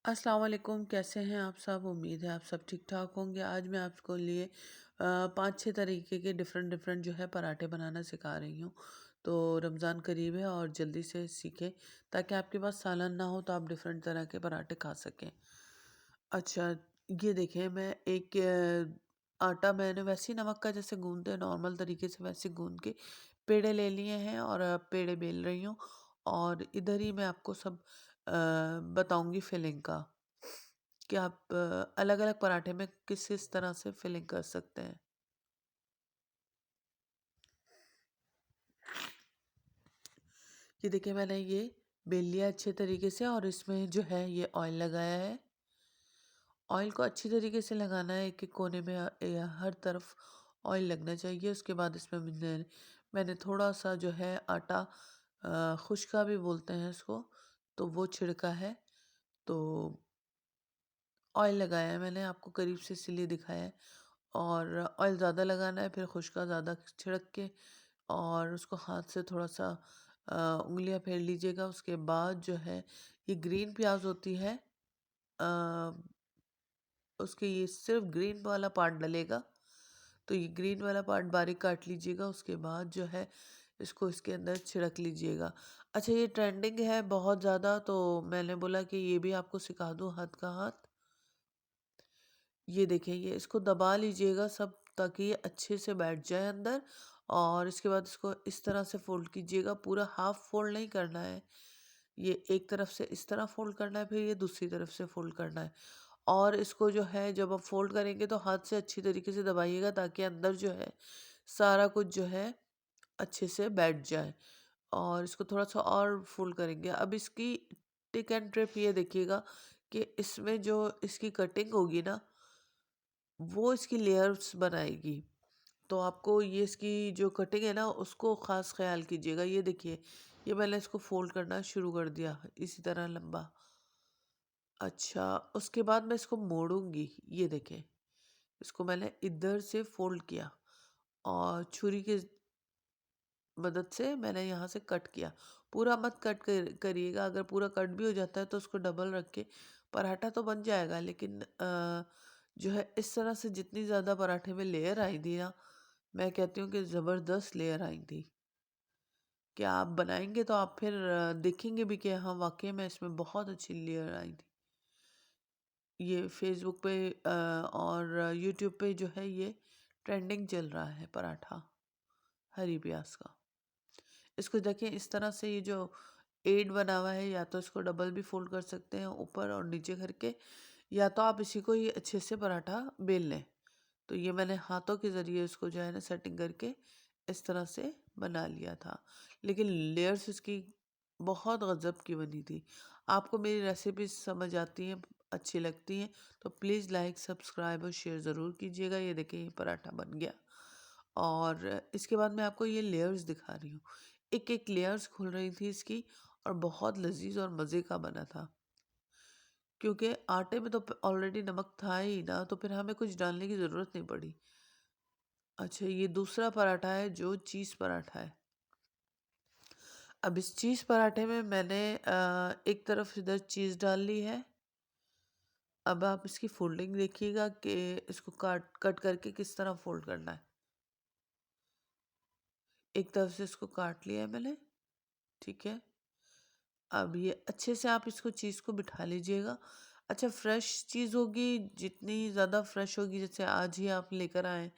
अस्सलाम वालेकुम, कैसे हैं आप सब? उम्मीद है आप सब ठीक-ठाक होंगे। आज मैं आपको लिए 5-6 तरीके के डिफ़रेंट डिफ़रेंट जो है पराठे बनाना सिखा रही हूँ। तो रमज़ान करीब है और जल्दी से सीखें ताकि आपके पास सालन ना हो तो आप डिफ़रेंट तरह के पराठे खा सकें। अच्छा, ये देखें मैं एक आटा मैंने वैसे ही नमक का जैसे गूँथते हैं नॉर्मल तरीके से वैसे गूँथ के पेड़े ले लिए हैं और पेड़े बेल रही हूँ और इधर ही मैं आपको सब बताऊँगी फिलिंग का कि आप अलग-अलग पराठे में किस-किस तरह से फिलिंग कर सकते हैं। ये देखिए मैंने ये बेल लिया अच्छे तरीके से और इसमें जो है ये ऑयल लगाया है। ऑयल को अच्छी तरीके से लगाना है, एक-एक कोने में हर तरफ ऑयल लगना चाहिए। उसके बाद इसमें मैंने थोड़ा-सा जो है आटा खुशका भी बोलते हैं इसको, तो वो छिड़का है। तो ऑयल लगाया है मैंने, आपको करीब से इसीलिए दिखाया है। और ऑयल ज़्यादा लगाना है, फिर खुशका ज़्यादा छिड़क के और उसको हाथ से थोड़ा-सा उँगलियाँ फेर लीजिएगा। उसके बाद जो है ये ग्रीन प्याज़ होती है, अ उसके ये सिर्फ ग्रीन वाला पार्ट डलेगा, तो ये ग्रीन वाला पार्ट बारीक काट लीजिएगा। उसके बाद जो है इसको इसके अंदर छिड़क लीजिएगा। अच्छा, ये ट्रेंडिंग है बहुत ज़्यादा, तो मैंने बोला कि ये भी आपको सिखा दूँ हाथ का हाथ। ये देखें, ये इसको दबा लीजिएगा सब ताकि ये अच्छे से बैठ जाए अंदर। और इसके बाद इसको इस तरह से फोल्ड कीजिएगा, पूरा हाफ फोल्ड नहीं करना है। ये एक तरफ से इस तरह फोल्ड करना है, फिर ये दूसरी तरफ से फोल्ड करना है। और इसको जो है जब आप फोल्ड करेंगे तो हाथ से अच्छी तरीके से दबाइएगा ताकि अंदर जो है सारा कुछ जो है अच्छे से बैठ जाए। और इसको थोड़ा सा और फोल्ड करेंगे। अब इसकी टिक एंड ट्रिप ये देखिएगा कि इसमें जो इसकी कटिंग होगी ना, वो इसकी लेयर्स बनाएगी। तो आपको ये इसकी जो कटिंग है ना उसको ख़ास ख्याल कीजिएगा। ये देखिए, ये मैंने इसको फोल्ड करना शुरू कर दिया इसी तरह लंबा। अच्छा, उसके बाद मैं इसको मोड़ूंगी। ये देखें, इसको मैंने इधर से फोल्ड किया और छुरी की मदद से मैंने यहाँ से कट किया। पूरा मत करिएगा, अगर पूरा कट भी हो जाता है तो उसको डबल रख के पराठा तो बन जाएगा, लेकिन जो है इस तरह से जितनी ज़्यादा पराठे में लेयर आई थी ना, मैं कहती हूँ कि ज़बरदस्त लेयर आई थी कि आप बनाएंगे तो आप फिर देखेंगे भी कि हाँ वाकई में इसमें बहुत अच्छी लेयर आई थी। ये फेसबुक पे और यूट्यूब पे जो है ये ट्रेंडिंग चल रहा है पराठा हरी प्याज का। इसको देखें इस तरह से, ये जो एड बना हुआ है, या तो इसको डबल भी फोल्ड कर सकते हैं ऊपर और नीचे करके, या तो आप इसी को ही अच्छे से पराठा बेल लें। तो ये मैंने हाथों के ज़रिए इसको जो है ना सेटिंग करके इस तरह से बना लिया था, लेकिन लेयर्स इसकी बहुत गजब की बनी थी। आपको मेरी रेसिपी समझ आती हैं, अच्छी लगती हैं, तो प्लीज़ लाइक सब्सक्राइब और शेयर ज़रूर कीजिएगा। ये देखिए ये पराठा बन गया। और इसके बाद मैं आपको ये लेयर्स दिखा रही हूँ, एक एक लेयर्स खुल रही थी इसकी, और बहुत लजीज और मज़े का बना था। क्योंकि आटे में तो ऑलरेडी नमक था ही ना, तो फिर हमें कुछ डालने की ज़रूरत नहीं पड़ी। अच्छा, ये दूसरा पराठा है जो चीज़ पराठा है। अब इस चीज़ पराठे में मैंने एक तरफ इधर चीज़ डाल ली है। अब आप इसकी फोल्डिंग देखिएगा कि इसको काट कट करके किस तरह फोल्ड करना है। एक तरफ से इसको काट लिया है मैंने, ठीक है। अब ये अच्छे से आप इसको चीज़ को बिठा लीजिएगा। अच्छा, फ्रेश चीज़ होगी, जितनी ज़्यादा फ्रेश होगी, जैसे आज ही आप लेकर आए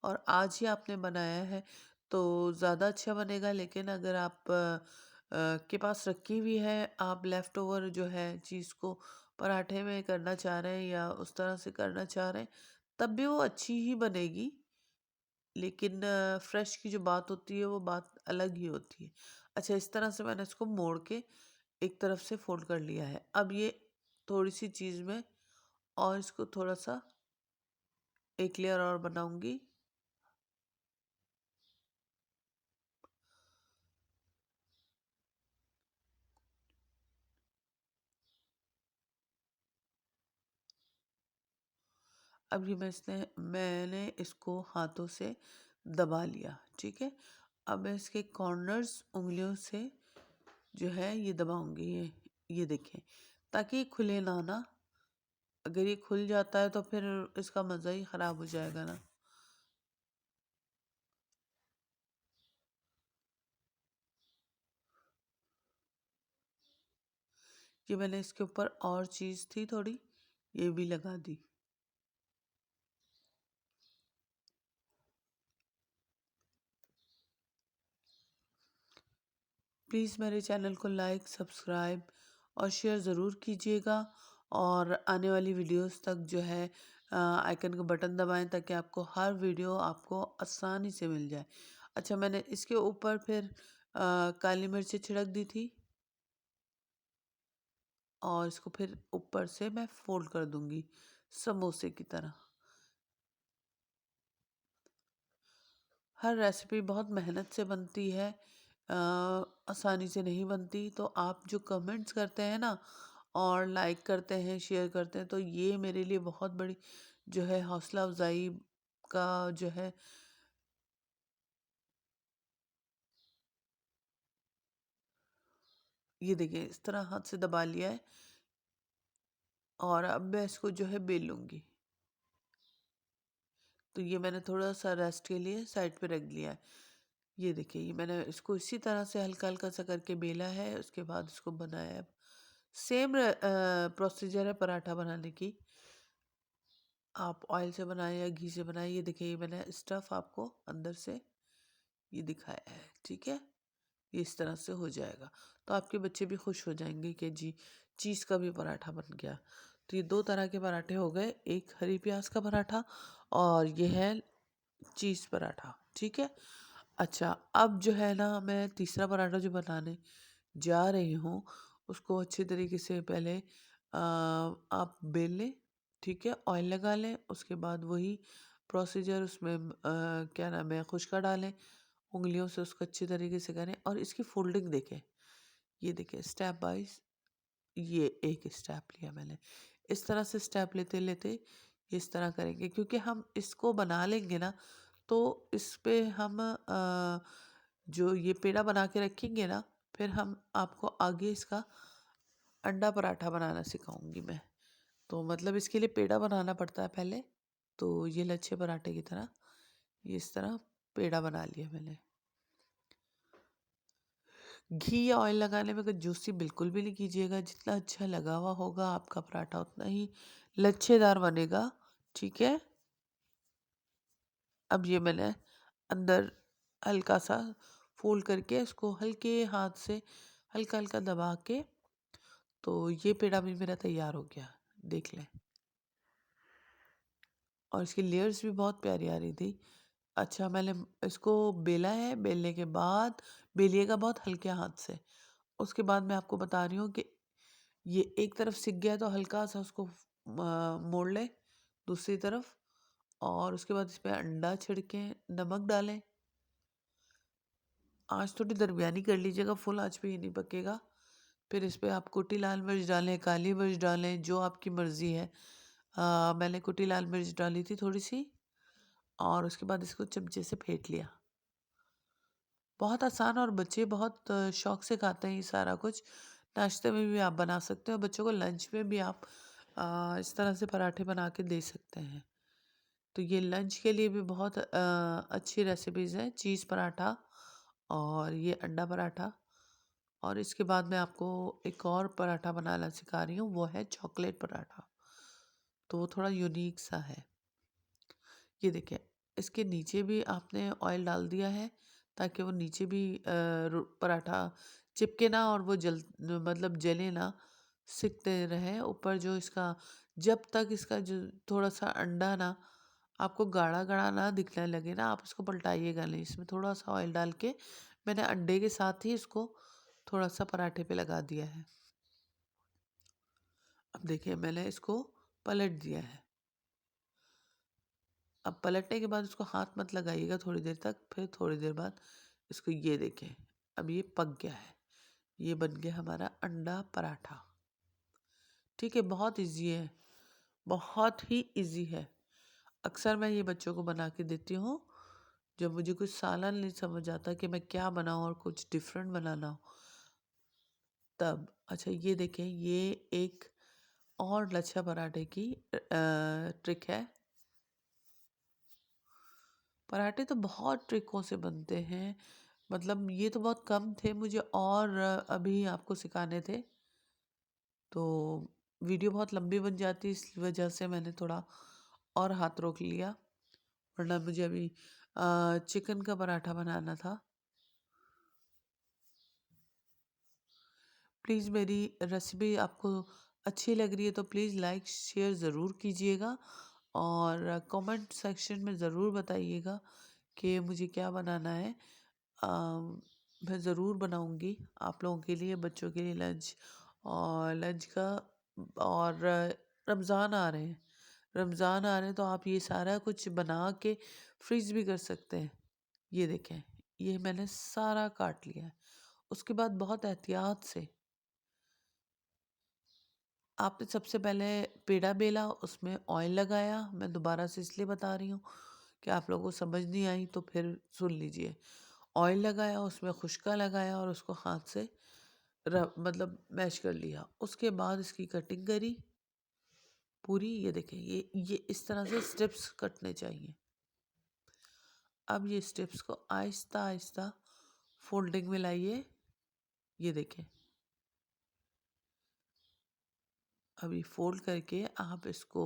और आज ही आपने बनाया है तो ज़्यादा अच्छा बनेगा। लेकिन अगर आप के पास रखी हुई है, आप लेफ़्ट ओवर जो है चीज़ को पराठे में करना चाह रहे हैं या उस तरह से करना चाह रहे हैं, तब भी वो अच्छी ही बनेगी। लेकिन फ्रेश की जो बात होती है वो बात अलग ही होती है। अच्छा, इस तरह से मैंने इसको मोड़ के एक तरफ से फोल्ड कर लिया है। अब ये थोड़ी सी चीज़ में और इसको थोड़ा सा एक लेयर और बनाऊंगी। अब ये मैंने इसको हाथों से दबा लिया, ठीक है। अब मैं इसके कॉर्नर्स उंगलियों से जो है ये दबाऊंगी, ये देखें, ताकि ये खुले ना ना। अगर ये खुल जाता है तो फिर इसका मज़ा ही ख़राब हो जाएगा ना। ये मैंने इसके ऊपर और चीज़ थी थोड़ी, ये भी लगा दी। प्लीज़ मेरे चैनल को लाइक, सब्सक्राइब और शेयर ज़रूर कीजिएगा, और आने वाली वीडियोस तक जो है आइकन का बटन दबाएं ताकि आपको हर वीडियो आपको आसानी से मिल जाए। अच्छा, मैंने इसके ऊपर फिर काली मिर्च छिड़क दी थी, और इसको फिर ऊपर से मैं फोल्ड कर दूंगी समोसे की तरह। हर रेसिपी बहुत मेहनत से बनती है, आसानी से नहीं बनती। तो आप जो कमेंट्स करते हैं ना, और लाइक करते हैं, शेयर करते हैं, तो ये मेरे लिए बहुत बड़ी जो है हौसला अफजाई का जो है। ये देखिए, इस तरह हाथ से दबा लिया है, और अब मैं इसको जो है बेल लूंगी। तो ये मैंने थोड़ा सा रेस्ट के लिए साइड पे रख लिया है। ये देखिए, ये मैंने इसको इसी तरह से हल्का हल्का सा करके बेला है, उसके बाद इसको बनाया है। सेम प्रोसीजर है पराठा बनाने की। आप ऑयल से बनाए या घी से बनाए। ये देखिए, ये मैंने स्टफ आपको अंदर से ये दिखाया है, ठीक है। ये इस तरह से हो जाएगा, तो आपके बच्चे भी खुश हो जाएंगे कि जी चीज़ का भी पराठा बन गया। तो ये दो तरह के पराठे हो गए, एक हरी प्याज का पराठा और ये है चीज़ पराठा, ठीक है। अच्छा, अब जो है ना, मैं तीसरा पराठा जो बनाने जा रही हूँ, उसको अच्छे तरीके से पहले आप बेल लें, ठीक है, ऑयल लगा लें, उसके बाद वही प्रोसीजर उसमें क्या नाम है, खुशका डालें, उंगलियों से उसको अच्छी तरीके से करें, और इसकी फोल्डिंग देखें। ये देखिए, स्टेप बाइज ये एक स्टेप लिया मैंने, इस तरह से स्टेप लेते लेते इस तरह करेंगे, क्योंकि हम इसको बना लेंगे ना, तो इस पे हम जो ये पेड़ा बना के रखेंगे ना, फिर हम आपको आगे इसका अंडा पराठा बनाना सिखाऊंगी मैं। तो मतलब इसके लिए पेड़ा बनाना पड़ता है पहले। तो ये लच्छे पराठे की तरह ये इस तरह पेड़ा बना लिया मैंने। घी या ऑयल लगाने में कंजूसी बिल्कुल भी नहीं कीजिएगा। जितना अच्छा लगा हुआ होगा आपका पराठा, उतना ही लच्छेदार बनेगा, ठीक है। अब ये मैंने अंदर हल्का सा फोल्ड करके इसको हल्के हाथ से हल्का हल्का दबा के, तो ये पेड़ा भी मेरा तैयार हो गया, देख लें। और इसकी लेयर्स भी बहुत प्यारी आ रही थी। अच्छा, मैंने इसको बेला है, बेलने के बाद बेलिएगा बहुत हल्के हाथ से। उसके बाद मैं आपको बता रही हूँ कि ये एक तरफ सिक गया तो हल्का सा उसको मोड़ लें दूसरी तरफ, और उसके बाद इस पे अंडा छिड़कें, नमक डालें। आँच थोड़ी दरमियानी कर लीजिएगा, फुल आँच पे ही नहीं पकेगा। फिर इस पे आप कुटी लाल मिर्च डालें, काली मिर्च डालें, जो आपकी मर्ज़ी है। मैंने कुटी लाल मिर्च डाली थी थोड़ी सी, और उसके बाद इसको चमचे से फेंट लिया। बहुत आसान, और बच्चे बहुत शौक से खाते हैं ये सारा कुछ। नाश्ते में भी आप बना सकते हो, बच्चों को लंच में भी आप इस तरह से पराठे बना के दे सकते हैं। तो ये लंच के लिए भी बहुत अच्छी रेसिपीज़ हैं, चीज़ पराठा और ये अंडा पराठा। और इसके बाद मैं आपको एक और पराठा बनाना सिखा रही हूँ, वो है चॉकलेट पराठा। तो वो थोड़ा यूनिक सा है। ये देखिए, इसके नीचे भी आपने ऑयल डाल दिया है ताकि वो नीचे भी पराठा चिपके ना, और वो मतलब जले ना, सिकते रहे ऊपर जो इसका। जब तक इसका जो थोड़ा सा अंडा ना आपको गाढ़ा गाढ़ा ना दिखने लगे ना, आप इसको पलटाइएगा नहीं। इसमें थोड़ा सा ऑयल डाल के मैंने अंडे के साथ ही इसको थोड़ा सा पराठे पे लगा दिया है। अब देखिए, मैंने इसको पलट दिया है। अब पलटने के बाद उसको हाथ मत लगाइएगा थोड़ी देर तक, फिर थोड़ी देर बाद इसको ये देखें, अब ये पक गया है। ये बन गया हमारा अंडा पराठा, ठीक है। बहुत इजी है, बहुत ही इजी है। अक्सर मैं ये बच्चों को बना के देती हूँ जब मुझे कुछ सालन नहीं समझ आता कि मैं क्या बनाऊँ और कुछ डिफरेंट बनाना हो, तब। अच्छा, ये देखें, ये एक और लच्छा पराठे की ट्रिक है। पराठे तो बहुत ट्रिकों से बनते हैं, मतलब ये तो बहुत कम थे मुझे, और अभी आपको सिखाने थे तो वीडियो बहुत लंबी बन जाती, इस वजह से मैंने थोड़ा और हाथ रोक लिया, वरना मुझे अभी चिकन का पराठा बनाना था। प्लीज़ मेरी रेसिपी आपको अच्छी लग रही है तो प्लीज़ लाइक शेयर ज़रूर कीजिएगा, और कमेंट सेक्शन में ज़रूर बताइएगा कि मुझे क्या बनाना है। मैं ज़रूर बनाऊंगी आप लोगों के लिए, बच्चों के लिए लंच, और लंच का। और रमज़ान आ रहे हैं, रमज़ान आ रहे हैं तो आप ये सारा कुछ बना के फ्रीज भी कर सकते हैं। ये देखें, ये मैंने सारा काट लिया है। उसके बाद बहुत एहतियात से आपने सबसे पहले पेड़ा बेला, उसमें ऑयल लगाया। मैं दोबारा से इसलिए बता रही हूँ कि आप लोगों को समझ नहीं आई तो फिर सुन लीजिए। ऑयल लगाया, उसमें खुशका लगाया और उसको हाथ से मतलब मैश कर लिया। उसके बाद इसकी कटिंग करी पूरी। ये देखें, ये इस तरह से स्ट्रिप्स कटने चाहिए। अब ये स्ट्रिप्स को आहिस्ता आहिस्ता फोल्डिंग में लाइए। ये देखें, अभी फोल्ड करके आप इसको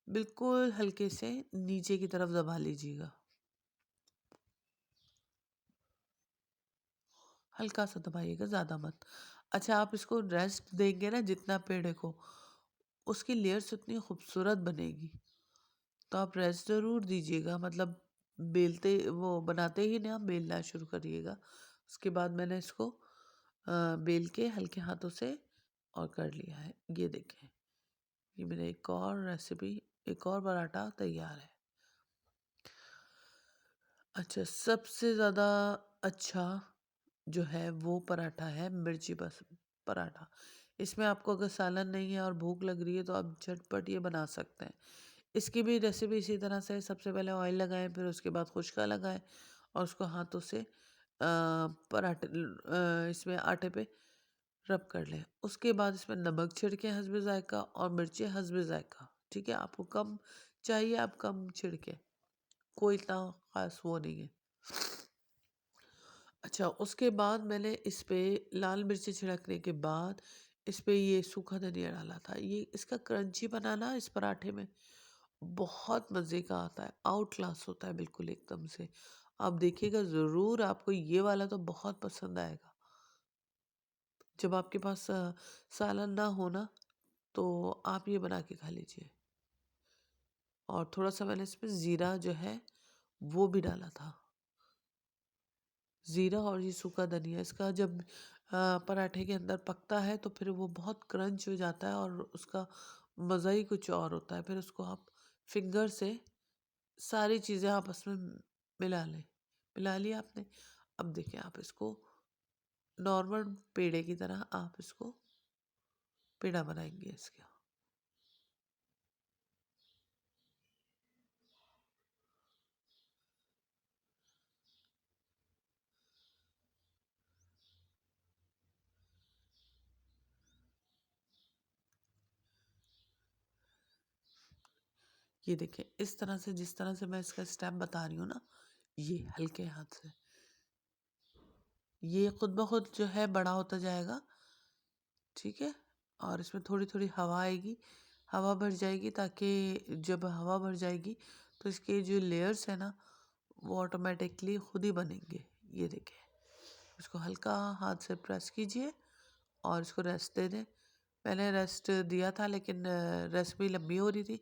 बिल्कुल हल्के से नीचे की तरफ दबा लीजिएगा, हल्का सा दबाइएगा, ज़्यादा मत। अच्छा, आप इसको रेस्ट देंगे ना जितना पेड़े को, उसकी लेयर्स उतनी खूबसूरत बनेगी, तो आप रेस्ट ज़रूर दीजिएगा। मतलब बेलते वो बनाते ही ना बेलना शुरू करिएगा। उसके बाद मैंने इसको बेल के हल्के हाथों से और कर लिया है। ये देखें, ये मेरा एक और रेसिपी, एक और पराठा तैयार है। अच्छा, सबसे ज़्यादा अच्छा जो है वो पराठा है मिर्ची बस पराठा। इसमें आपको अगर सालन नहीं है और भूख लग रही है तो आप झटपट ये बना सकते हैं। इसकी भी रेसिपी इसी तरह से है। सबसे पहले ऑयल लगाएं, फिर उसके बाद खुशका लगाएं और उसको हाथों से पराठे इसमें आटे पे रब कर लें। उसके बाद इसमें नमक छिड़के हस्बे ज़ायका, और मिर्ची हस्बे ज़ायका। ठीक है, आपको कम चाहिए आप कम छिड़के, कोई इतना ख़ास वो नहीं है। अच्छा, उसके बाद मैंने इस पे लाल मिर्ची छिड़कने के बाद इस पे ये सूखा धनिया डाला था। ये इसका क्रंची बनाना इस पराठे में बहुत मज़े का आता है, आउट क्लास होता है बिल्कुल एकदम से। आप देखिएगा ज़रूर, आपको ये वाला तो बहुत पसंद आएगा। जब आपके पास सालन ना हो ना, तो आप ये बना के खा लीजिए। और थोड़ा सा मैंने इसमें ज़ीरा जो है वो भी डाला था। ज़ीरा और ये सूखा धनिया, इसका जब पराठे के अंदर पकता है तो फिर वो बहुत क्रंच हो जाता है और उसका मज़ा ही कुछ और होता है। फिर उसको आप फिंगर से सारी चीज़ें आपस में मिला लें। मिला लिया आपने, अब देखिए आप इसको नॉर्मल पेड़े की तरह आप इसको पेड़ा बनाएंगे इसका। ये देखिए, इस तरह से, जिस तरह से मैं इसका स्टेप बता रही हूँ ना, ये हल्के हाथ से ये खुद ब खुद जो है बड़ा होता जाएगा। ठीक है, और इसमें थोड़ी थोड़ी हवा आएगी, हवा भर जाएगी, ताकि जब हवा भर जाएगी तो इसके जो लेयर्स है ना वो ऑटोमेटिकली खुद ही बनेंगे। ये देखें, इसको हल्का हाथ से प्रेस कीजिए और इसको रेस्ट दे दें। मैंने रेस्ट दिया था लेकिन रेसिपी लंबी हो रही थी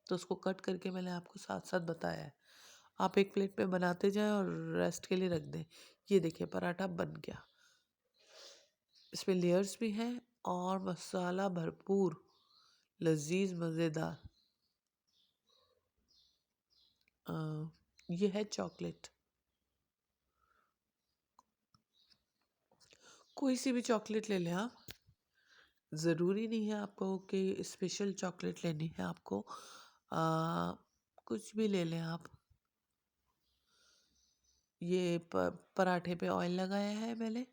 तो उसको कट करके मैंने आपको साथ साथ बताया है। आप एक प्लेट में बनाते जाएं और रेस्ट के लिए रख दें। ये देखिए, पराठा बन गया। इसमें लेयर्स भी हैं और मसाला भरपूर, लजीज मज़ेदार। ये है चॉकलेट, कोई सी भी चॉकलेट ले लें आप। ज़रूरी नहीं है आपको कि स्पेशल चॉकलेट लेनी है आपको, कुछ भी ले लें आप। ये पराठे पे ऑयल लगाया है मैंने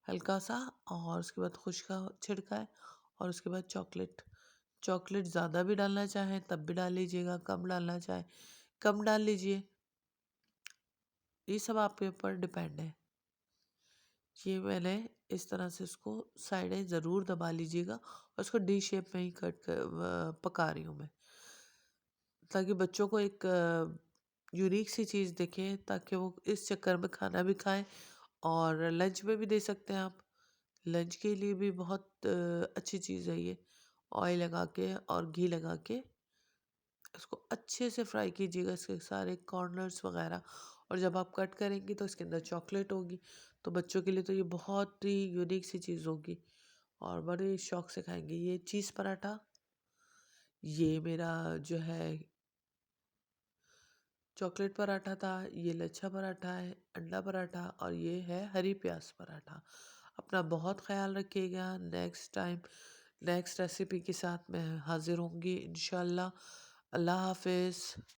हल्का सा, और उसके बाद खुशका छिड़का है, और उसके बाद चॉकलेट चॉकलेट ज़्यादा भी डालना चाहें तब भी डाल लीजिएगा, कम डालना चाहें कम डाल लीजिए। ये सब आपके ऊपर डिपेंड है। ये मैंने इस तरह से इसको साइडें ज़रूर दबा लीजिएगा और इसको डी शेप में ही पका रही हूँ मैं, ताकि बच्चों को एक यूनिक सी चीज़ दिखे, ताकि वो इस चक्कर में खाना भी खाएं और लंच में भी दे सकते हैं आप। लंच के लिए भी बहुत अच्छी चीज़ है ये। ऑयल लगा के और घी लगा के इसको अच्छे से फ्राई कीजिएगा, इसके सारे कॉर्नर्स वगैरह। और जब आप कट करेंगी तो इसके अंदर चॉकलेट होगी, तो बच्चों के लिए तो ये बहुत ही यूनिक सी चीज़ होगी और बड़े शौक से खाएंगे। ये चीज़ पराठा, ये मेरा जो है चॉकलेट पराठा था, ये लच्छा पराठा है, अंडा पराठा और ये है हरी प्याज पराठा। अपना बहुत ख्याल रखिएगा। नेक्स्ट टाइम नेक्स्ट रेसिपी के साथ मैं हाजिर होंगी इंशाल्लाह। अल्लाह हाफिज़।